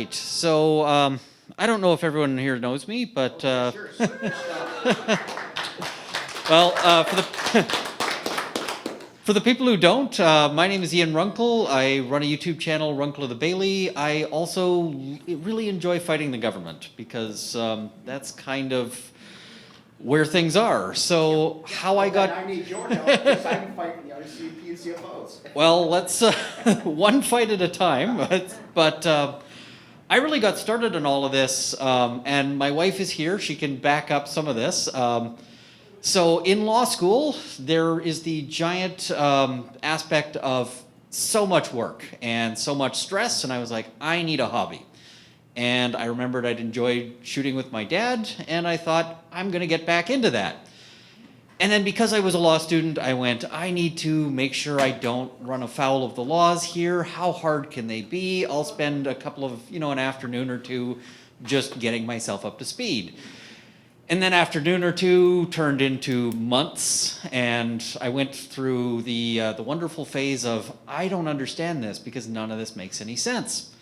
right, so I don't know if everyone here knows me, but well, for the people who don't, my name is Ian Runkle. I run a YouTube channel, Runkle of the Bailey. I also really enjoy fighting the government because that's kind of where things are. So how I got... I need your help because I'm fighting the other CP and CFOs. Well, let's one fight at a time. But I really got started in all of this, and my wife is here. She can back up some of this. So in law school, there is the giant aspect of so much work and so much stress, and I was like, I need a hobby. And I remembered I'd enjoyed shooting with my dad, and I thought, I'm going to get back into that. And then because I was a law student, I went, I need to make sure I don't run afoul of the laws here. How hard can they be? I'll spend a couple of, an afternoon or two just getting myself up to speed. And then afternoon or two turned into months, and I went through the wonderful phase of, I don't understand this because none of this makes any sense.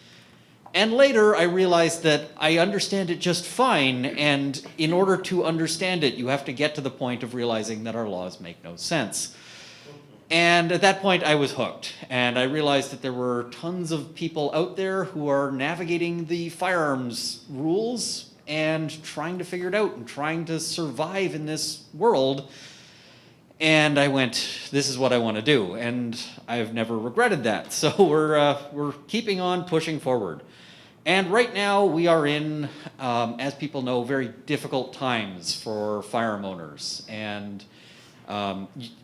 And later I realized that I understand it just fine, and in order to understand it, you have to get to the point of realizing that our laws make no sense. And at that point I was hooked, and I realized that there were tons of people out there who are navigating the firearms rules and trying to figure it out and trying to survive in this world. And I went, this is what I want to do, and I've never regretted that. So we're keeping on pushing forward. And right now we are in, as people know, very difficult times for firearm owners. And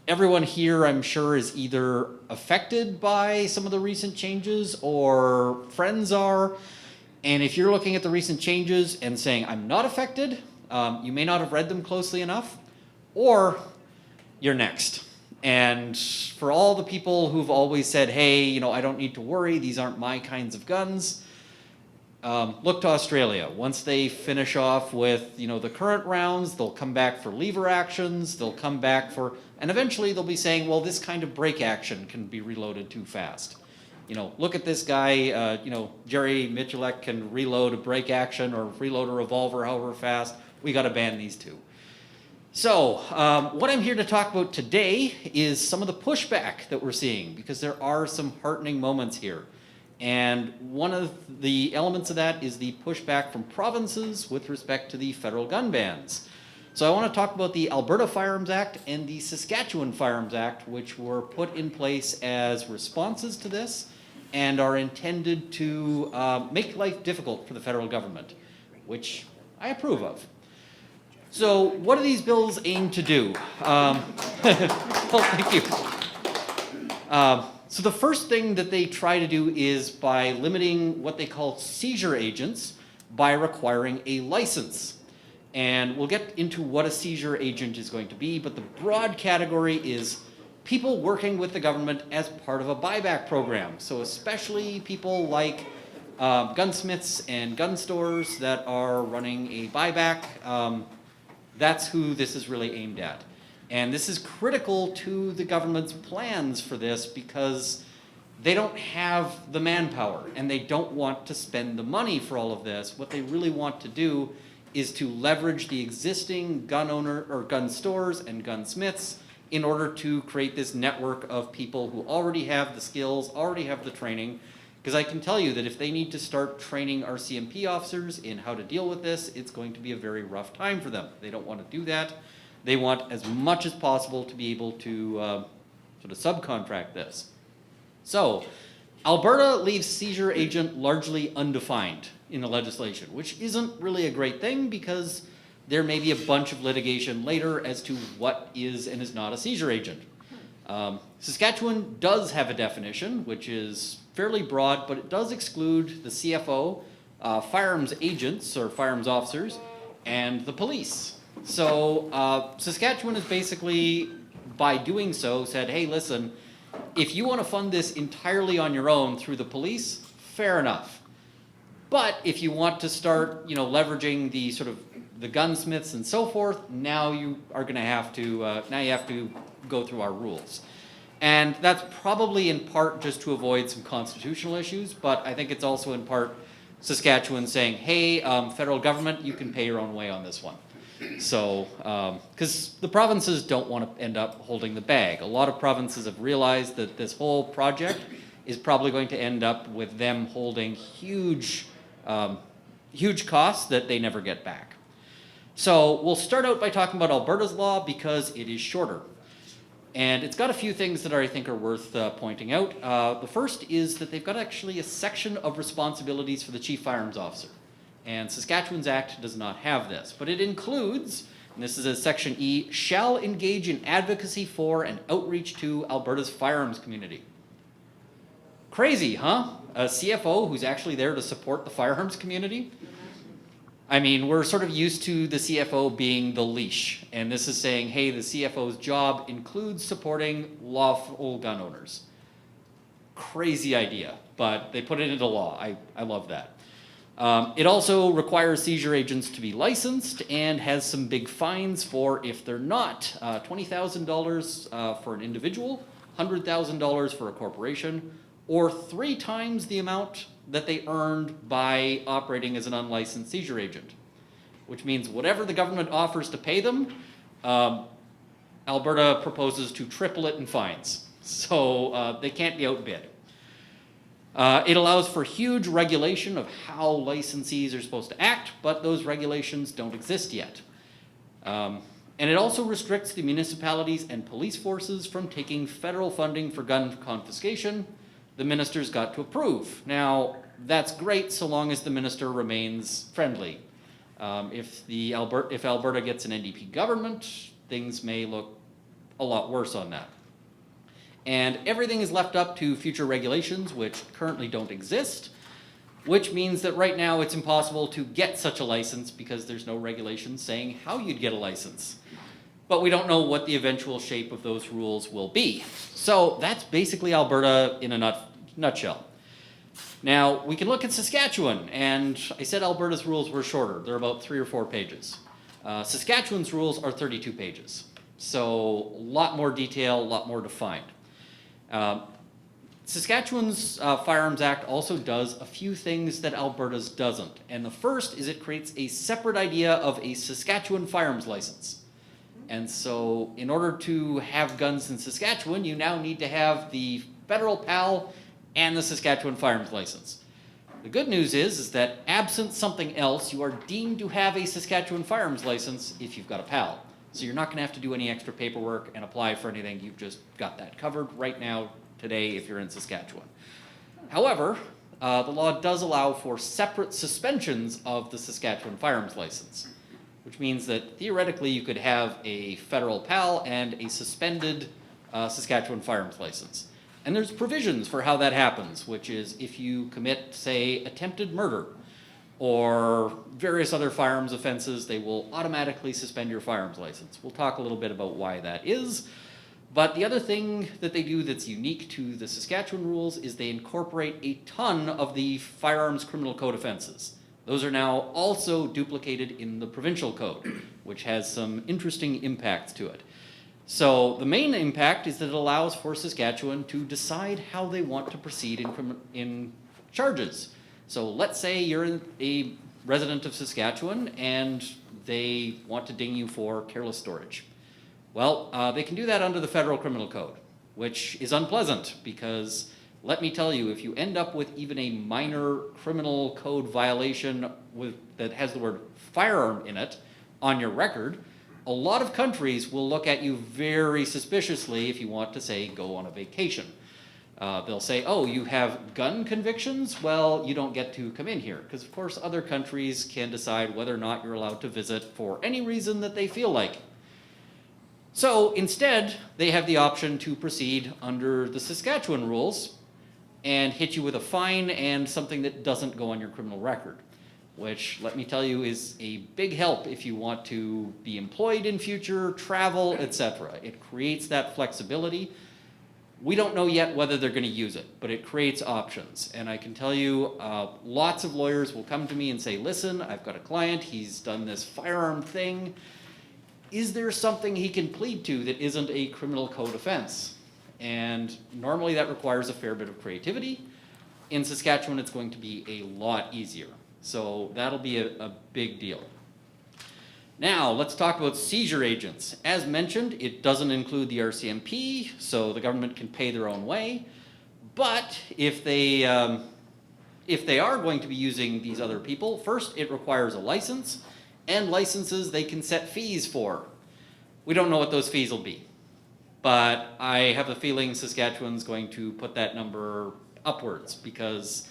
everyone here, I'm sure, is either affected by some of the recent changes or friends are. And if you're looking at the recent changes and saying, I'm not affected, you may not have read them closely enough, or you're next. And for all the people who've always said, hey, I don't need to worry, these aren't my kinds of guns, look to Australia. Once they finish off with, the current rounds, they'll come back for lever actions, they'll come back for, and eventually they'll be saying, well, this kind of break action can be reloaded too fast. Look at this guy, Jerry Michalek can reload a break action or reload a revolver however fast. We got to ban these two. So what I'm here to talk about today is some of the pushback that we're seeing, because there are some heartening moments here. And one of the elements of that is the pushback from provinces with respect to the federal gun bans. So I want to talk about the Alberta Firearms Act and the Saskatchewan Firearms Act, which were put in place as responses to this and are intended to make life difficult for the federal government, which I approve of. So what do these bills aim to do? Well, thank you. So the first thing that they try to do is by limiting what they call seizure agents by requiring a license. And we'll get into what a seizure agent is going to be, but the broad category is people working with the government as part of a buyback program. So especially people like gunsmiths and gun stores that are running a buyback, that's who this is really aimed at. And this is critical to the government's plans for this because they don't have the manpower and they don't want to spend the money for all of this. What they really want to do is to leverage the existing gun owner or gun stores and gunsmiths in order to create this network of people who already have the skills, already have the training. Because I can tell you that if they need to start training our CMP officers in how to deal with this, it's going to be a very rough time for them. They don't want to do that. They want as much as possible to be able to sort of subcontract this. So Alberta leaves seizure agent largely undefined in the legislation, which isn't really a great thing because there may be a bunch of litigation later as to what is and is not a seizure agent. Saskatchewan does have a definition, which is fairly broad, but it does exclude the CFO, firearms agents or firearms officers, and the police. So Saskatchewan has basically, by doing so, said, hey, listen, if you want to fund this entirely on your own through the police, fair enough. But if you want to start, leveraging the sort of the gunsmiths and so forth, now you are going to have to, now you have to go through our rules. And that's probably in part just to avoid some constitutional issues, but I think it's also in part Saskatchewan saying, hey, federal government, you can pay your own way on this one. So, because the provinces don't want to end up holding the bag. A lot of provinces have realized that this whole project is probably going to end up with them holding huge costs that they never get back. So we'll start out by talking about Alberta's law because it is shorter. And it's got a few things that I think are worth pointing out. The first is that they've got actually a section of responsibilities for the Chief Firearms Officer. And Saskatchewan's Act does not have this, but it includes, and this is a section E, shall engage in advocacy for and outreach to Alberta's firearms community. Crazy, huh? A CFO who's actually there to support the firearms community? I mean, we're sort of used to the CFO being the leash, and this is saying, hey, the CFO's job includes supporting lawful gun owners. Crazy idea, but they put it into law. I love that. It also requires seizure agents to be licensed and has some big fines for if they're not. $20,000 for an individual, $100,000 for a corporation, or 3 times the amount that they earned by operating as an unlicensed seizure agent. Which means whatever the government offers to pay them, Alberta proposes to triple it in fines. So they can't be outbid. It allows for huge regulation of how licensees are supposed to act, but those regulations don't exist yet. And it also restricts the municipalities and police forces from taking federal funding for gun confiscation. The minister's got to approve. Now, that's great so long as the minister remains friendly. If Alberta gets an NDP government, things may look a lot worse on that. And everything is left up to future regulations, which currently don't exist, which means that right now it's impossible to get such a license because there's no regulations saying how you'd get a license. But we don't know what the eventual shape of those rules will be. So that's basically Alberta in a nutshell. Now, we can look at Saskatchewan, and I said Alberta's rules were shorter. They're about 3 or 4 pages. Saskatchewan's rules are 32 pages. So a lot more detail, a lot more defined. Saskatchewan's Firearms Act also does a few things that Alberta's doesn't. And the first is it creates a separate idea of a Saskatchewan firearms license. And so in order to have guns in Saskatchewan, you now need to have the federal PAL and the Saskatchewan firearms license. The good news is that absent something else, you are deemed to have a Saskatchewan firearms license if you've got a PAL. So you're not going to have to do any extra paperwork and apply for anything. You've just got that covered right now, today, if you're in Saskatchewan. However, the law does allow for separate suspensions of the Saskatchewan firearms license, which means that theoretically you could have a federal PAL and a suspended Saskatchewan firearms license. And there's provisions for how that happens, which is if you commit, say, attempted murder, or various other firearms offenses, they will automatically suspend your firearms license. We'll talk a little bit about why that is. But the other thing that they do that's unique to the Saskatchewan rules is they incorporate a ton of the firearms criminal code offenses. Those are now also duplicated in the provincial code, which has some interesting impacts to it. So the main impact is that it allows for Saskatchewan to decide how they want to proceed in charges. So let's say you're a resident of Saskatchewan and they want to ding you for careless storage. Well, they can do that under the federal criminal code, which is unpleasant because let me tell you, if you end up with even a minor criminal code violation that has the word firearm in it on your record, a lot of countries will look at you very suspiciously if you want to, say, go on a vacation. They'll say, oh, you have gun convictions? Well, you don't get to come in here. Because, of course, other countries can decide whether or not you're allowed to visit for any reason that they feel like. So, instead, they have the option to proceed under the Saskatchewan rules and hit you with a fine and something that doesn't go on your criminal record. Which, let me tell you, is a big help if you want to be employed in future, travel, etc. It creates that flexibility. We don't know yet whether they're going to use it, but it creates options. And I can tell you, lots of lawyers will come to me and say, listen, I've got a client, he's done this firearm thing. Is there something he can plead to that isn't a criminal code offense? And normally that requires a fair bit of creativity. In Saskatchewan, it's going to be a lot easier. So that'll be a big deal. Now, let's talk about seizure agents. As mentioned, it doesn't include the RCMP, so the government can pay their own way. But if they are going to be using these other people, first it requires a license, and licenses they can set fees for. We don't know what those fees will be, but I have a feeling Saskatchewan's going to put that number upwards, because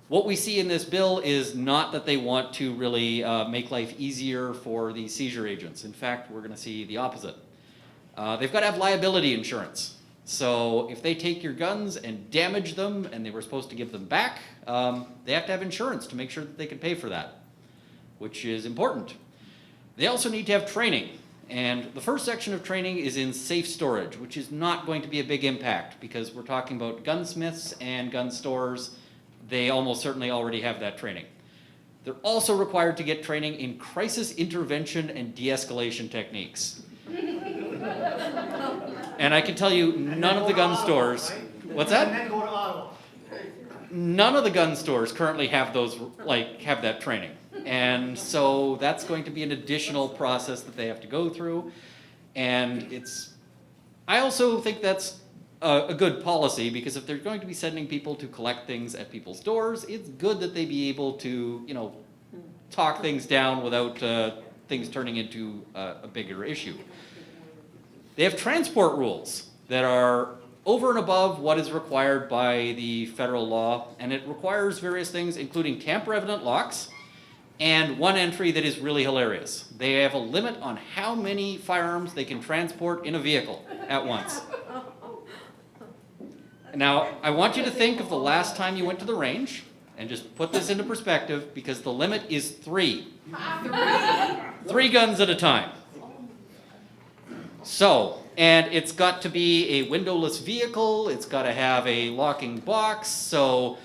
what we see in this bill is not that they want to really make life easier for the seizure agents. In fact, we're going to see the opposite. They've got to have liability insurance. So if they take your guns and damage them and they were supposed to give them back, they have to have insurance to make sure that they can pay for that, which is important. They also need to have training. And the first section of training is in safe storage, which is not going to be a big impact because we're talking about gunsmiths and gun stores. They almost certainly already have that training. They're also required to get training in crisis intervention and de-escalation techniques. And I can tell you, none of the gun stores, what's that? And then go to Ottawa. None of the gun stores currently have those, have that training. And so that's going to be an additional process that they have to go through. And I also think that's a good policy, because if they're going to be sending people to collect things at people's doors, it's good that they be able to, talk things down without things turning into a bigger issue. They have transport rules that are over and above what is required by the federal law, and it requires various things, including tamper-evident locks, and one entry that is really hilarious. They have a limit on how many firearms they can transport in a vehicle at once. Now, I want you to think of the last time you went to the range, and just put this into perspective, because the limit is 3. 3 guns at a time. So, and it's got to be a windowless vehicle, it's got to have a locking box, so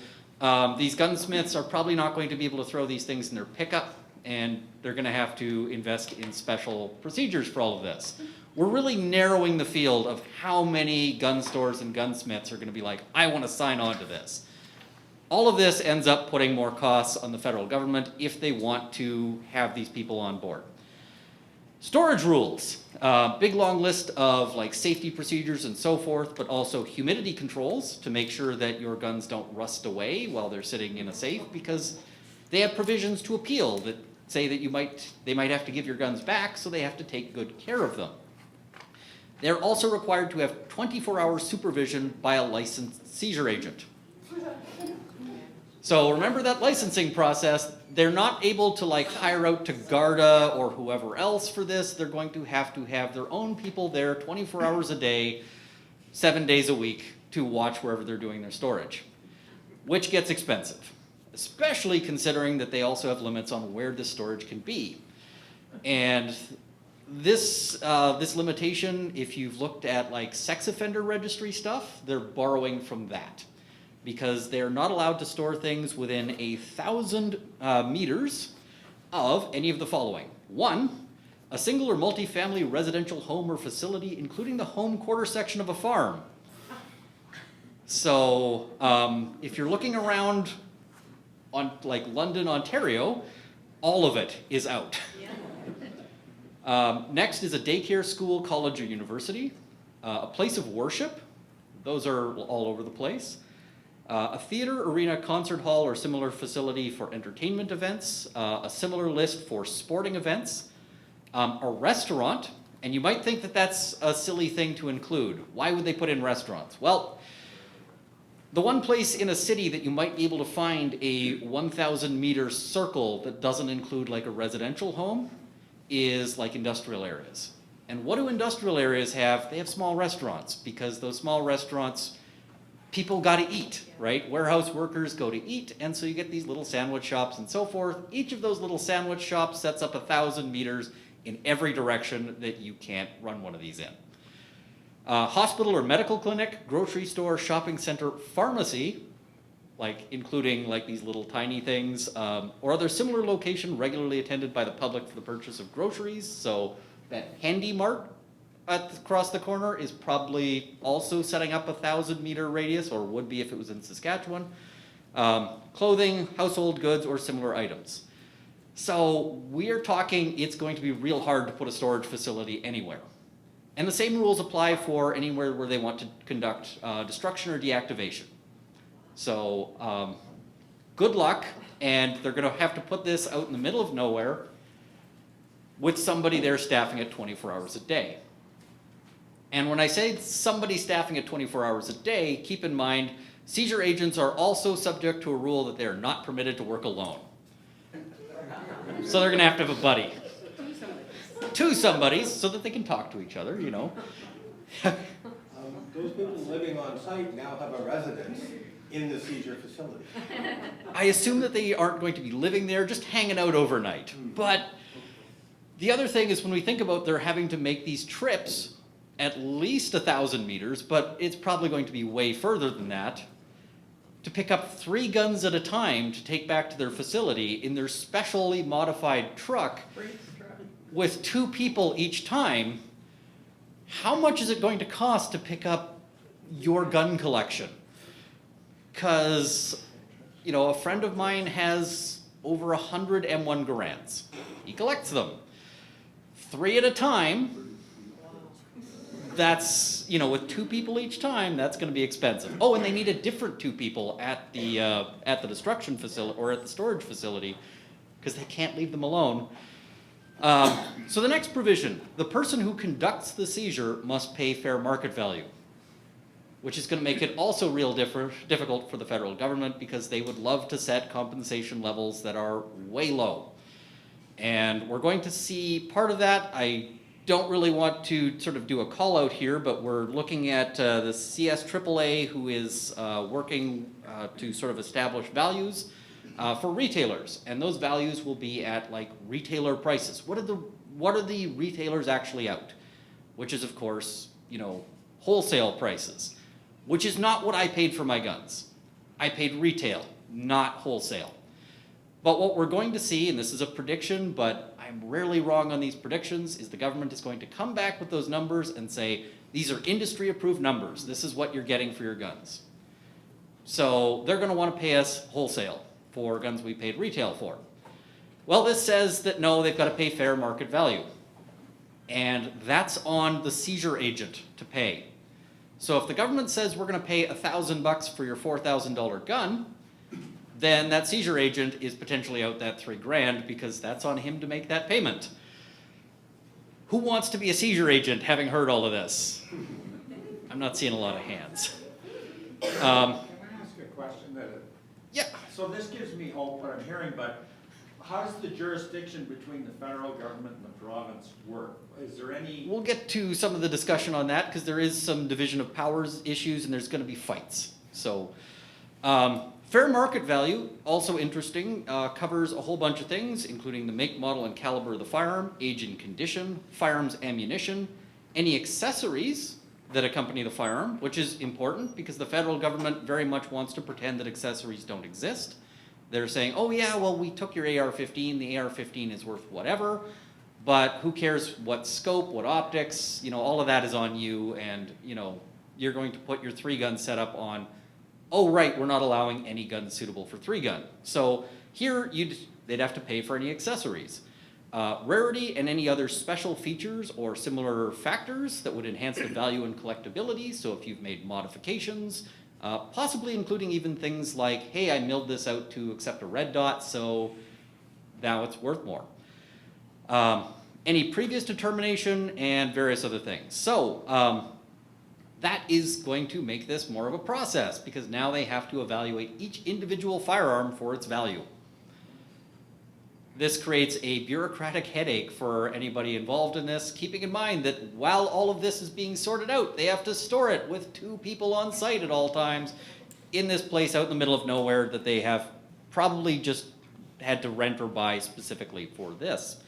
these gunsmiths are probably not going to be able to throw these things in their pickup, and they're going to have to invest in special procedures for all of this. We're really narrowing the field of how many gun stores and gunsmiths are going to be like, I want to sign on to this. All of this ends up putting more costs on the federal government if they want to have these people on board. Storage rules, big long list of safety procedures and so forth, but also humidity controls to make sure that your guns don't rust away while they're sitting in a safe, because they have provisions to appeal that say that they might have to give your guns back, so they have to take good care of them. They're also required to have 24-hour supervision by a licensed seizure agent. So remember that licensing process. They're not able to hire out to Garda or whoever else for this. They're going to have their own people there 24 hours a day, 7 days a week to watch wherever they're doing their storage, which gets expensive, especially considering that they also have limits on where this storage can be. And this limitation, if you've looked at sex offender registry stuff, they're borrowing from that, because they're not allowed to store things within 1,000 meters of any of the following. 1, a single or multi-family residential home or facility, including the home quarter section of a farm. So if you're looking around on London, Ontario, all of it is out. Next is a daycare, school, college, or university. A place of worship. Those are all over the place. A theater, arena, concert hall, or similar facility for entertainment events. A similar list for sporting events. A restaurant, and you might think that that's a silly thing to include. Why would they put in restaurants? Well, the one place in a city that you might be able to find a 1,000 meter circle that doesn't include a residential home is industrial areas. And what do industrial areas have? They have small restaurants, because those small restaurants, people got to eat, right? Warehouse workers go to eat, and so you get these little sandwich shops and so forth. Each of those little sandwich shops sets up 1,000 meters in every direction that you can't run one of these in. Hospital or medical clinic, grocery store, shopping center, pharmacy, including these little tiny things, or other similar location regularly attended by the public for the purchase of groceries. So that Handy Mart across the corner is probably also setting up 1,000 meter radius, or would be if it was in Saskatchewan. clothing, household goods, or similar items. So we're talking it's going to be real hard to put a storage facility anywhere. And the same rules apply for anywhere where they want to conduct destruction or deactivation. So good luck, and they're going to have to put this out in the middle of nowhere with somebody there staffing it 24 hours a day. And when I say somebody staffing it 24 hours a day, keep in mind seizure agents are also subject to a rule that they are not permitted to work alone. So they're going to have a buddy. Two somebodies, so that they can talk to each other, you know. Those people living on site now have a residence in the seizure facility. I assume that they aren't going to be living there, just hanging out overnight. But the other thing is when we think about they're having to make these trips at least 1,000 meters, but it's probably going to be way further than that, to pick up 3 guns at a time to take back to their facility in their specially modified truck with 2 people each time. How much is it going to cost to pick up your gun collection? Because, you know, a friend of mine has over 100 M1 Garands. He collects them. 3 at a time. That's, you know, with 2 people each time, that's going to be expensive. Oh, and they need a different 2 people at the destruction facility or at the storage facility because they can't leave them alone. So the next provision, the person who conducts the seizure must pay fair market value, which is going to make it also real difficult for the federal government because they would love to set compensation levels that are way low. And we're going to see part of that. I don't really want to sort of do a call out here, but we're looking at the CSSA, who is working to sort of establish values for retailers, and those values will be at like retailer prices. What are the retailers actually out? Which is of course, you know, wholesale prices, which is not what I paid for my guns. I paid retail, not wholesale. But what we're going to see, and this is a prediction, but I'm rarely wrong on these predictions, is the government is going to come back with those numbers and say, these are industry approved numbers. This is what you're getting for your guns. So they're going to want to pay us wholesale for guns we paid retail for. Well, this says that no, they've got to pay fair market value. And that's on the seizure agent to pay. So if the government says we're going to pay $1,000 for your $4,000 gun, then that seizure agent is potentially out that $3,000 because that's on him to make that payment. Who wants to be a seizure agent having heard all of this? I'm not seeing a lot of hands. Can I ask a question? Yeah. So this gives me hope what I'm hearing, but how does the jurisdiction between the federal government and the province work? Is there any... We'll get to some of the discussion on that because there is some division of powers issues and there's going to be fights. So fair market value, also interesting, covers a whole bunch of things, including the make, model, and caliber of the firearm, age and condition, firearms ammunition, any accessories that accompany the firearm, which is important because the federal government very much wants to pretend that accessories don't exist. They're saying, oh yeah, well we took your AR-15, the AR-15 is worth whatever, but who cares what scope, what optics, you know, all of that is on you, and you know, you're going to put your 3-gun setup on, oh right, we're not allowing any guns suitable for 3-gun. So here they'd have to pay for any accessories. Rarity and any other special features or similar factors that would enhance the value and collectability. So if you've made modifications, possibly including even things like, hey, I milled this out to accept a red dot, so now it's worth more. Any previous determination and various other things. So that is going to make this more of a process because now they have to evaluate each individual firearm for its value. This creates a bureaucratic headache for anybody involved in this, keeping in mind that while all of this is being sorted out, they have to store it with 2 people on site at all times in this place out in the middle of nowhere that they have probably just had to rent or buy specifically for this.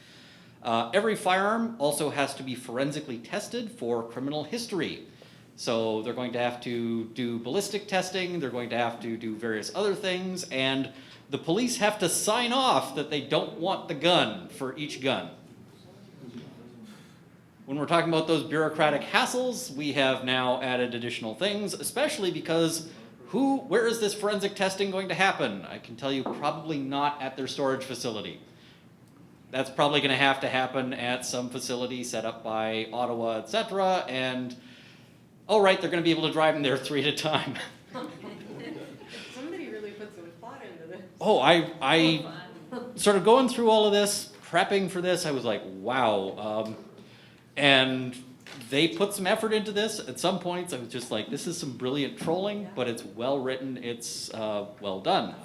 Every firearm also has to be forensically tested for criminal history. So they're going to have to do ballistic testing, they're going to have to do various other things, and the police have to sign off that they don't want the gun for each gun. When we're talking about those bureaucratic hassles, we have now added additional things, especially because where is this forensic testing going to happen? I can tell you probably not at their storage facility. That's probably going to happen at some facility set up by Ottawa, etc. And, oh right, they're going to be able to drive them there 3 at a time. Somebody really put some thought into this. Oh, I sort of going through all of this, prepping for this, I was like, wow. And they put some effort into this. At some points, I was just like, this is some brilliant trolling, but it's well written, it's well done.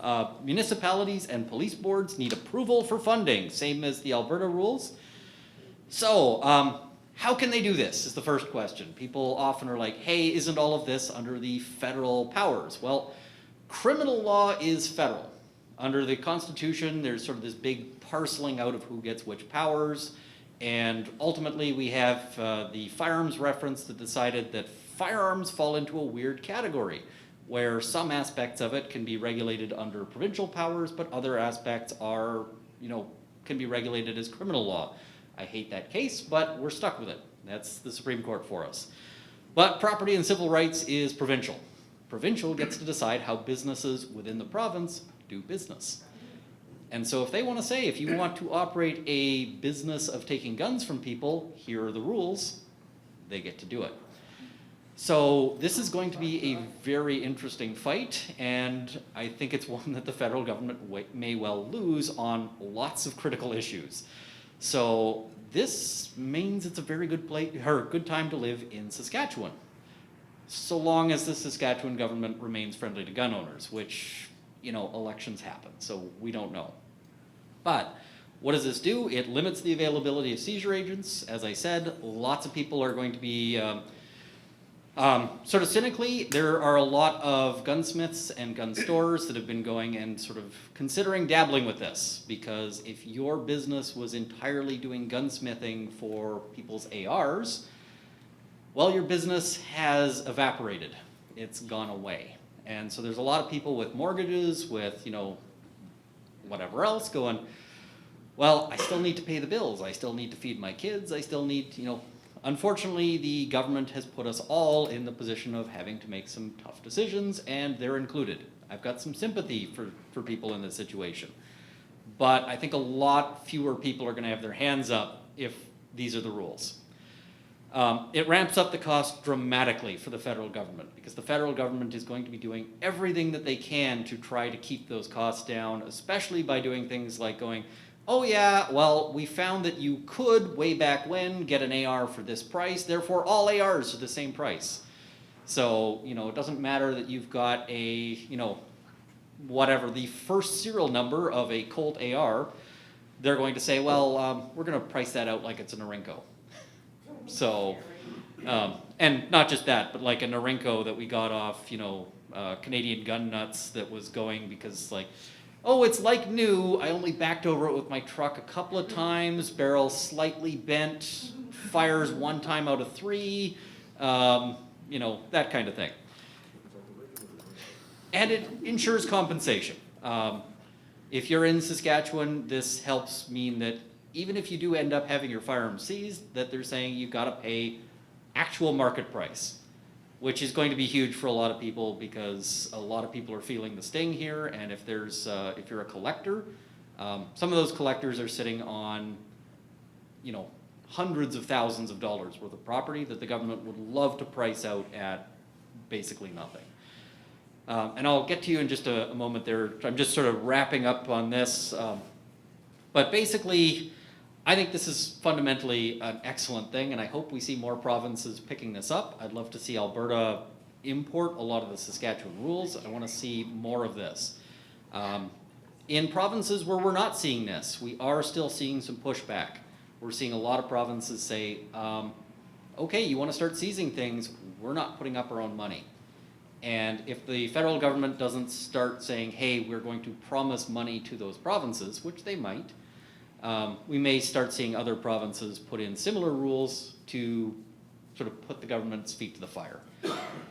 Municipalities and police boards need approval for funding, same as the Alberta rules. So, how can they do this is the first question. People often are like, hey, isn't all of this under the federal powers? Well, criminal law is federal. Under the Constitution, there's sort of this big parceling out of who gets which powers. And ultimately, we have the firearms reference that decided that firearms fall into a weird category, where some aspects of it can be regulated under provincial powers, but other aspects are, can be regulated as criminal law. I hate that case, but we're stuck with it. That's the Supreme Court for us. But property and civil rights is provincial. Provincial gets to decide how businesses within the province do business. And so if they want to say, if you want to operate a business of taking guns from people, here are the rules, they get to do it. So this is going to be a very interesting fight, and I think it's one that the federal government may well lose on lots of critical issues. So this means it's a very good time to live in Saskatchewan, so long as the Saskatchewan government remains friendly to gun owners, which, elections happen, so we don't know. But what does this do? It limits the availability of seizure agents. As I said, lots of people are going to be, sort of cynically, there are a lot of gunsmiths and gun stores that have been going and sort of considering dabbling with this, because if your business was entirely doing gunsmithing for people's ARs, well, your business has evaporated. It's gone away. And so there's a lot of people with mortgages, with, whatever else going, well, I still need to pay the bills. I still need to feed my kids. I still need, unfortunately, the government has put us all in the position of having to make some tough decisions, and they're included. I've got some sympathy for people in this situation. But I think a lot fewer people are going to have their hands up if these are the rules. It ramps up the cost dramatically for the federal government, because the federal government is going to be doing everything that they can to try to keep those costs down, especially by doing things like going, oh yeah, well, we found that you could, way back when, get an AR for this price, therefore all ARs are the same price. So, it doesn't matter that you've got a, whatever, the first serial number of a Colt AR, they're going to say, well, we're going to price that out like it's an Norinco. So, and not just that, but like a Norinco that we got off, Canadian Gun Nuts that was going because oh, it's like new, I only backed over it with my truck a couple of times, barrel slightly bent, fires 1 time out of 3, that kind of thing. And it ensures compensation. If you're in Saskatchewan, this helps mean that even if you do end up having your firearm seized, that they're saying you've got to pay actual market price, which is going to be huge for a lot of people, because a lot of people are feeling the sting here. And if if you're a collector, some of those collectors are sitting on, hundreds of thousands of dollars worth of property that the government would love to price out at basically nothing. And I'll get to you in just a moment there. I'm just sort of wrapping up on this. But basically, I think this is fundamentally an excellent thing, and I hope we see more provinces picking this up. I'd love to see Alberta import a lot of the Saskatchewan rules. I want to see more of this. In provinces where we're not seeing this, we are still seeing some pushback. We're seeing a lot of provinces say, okay, you want to start seizing things, we're not putting up our own money. And if the federal government doesn't start saying, hey, we're going to promise money to those provinces, which they might, we may start seeing other provinces put in similar rules to sort of put the government's feet to the fire.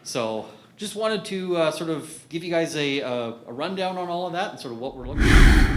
So just wanted to sort of give you guys a rundown on all of that and sort of what we're looking at.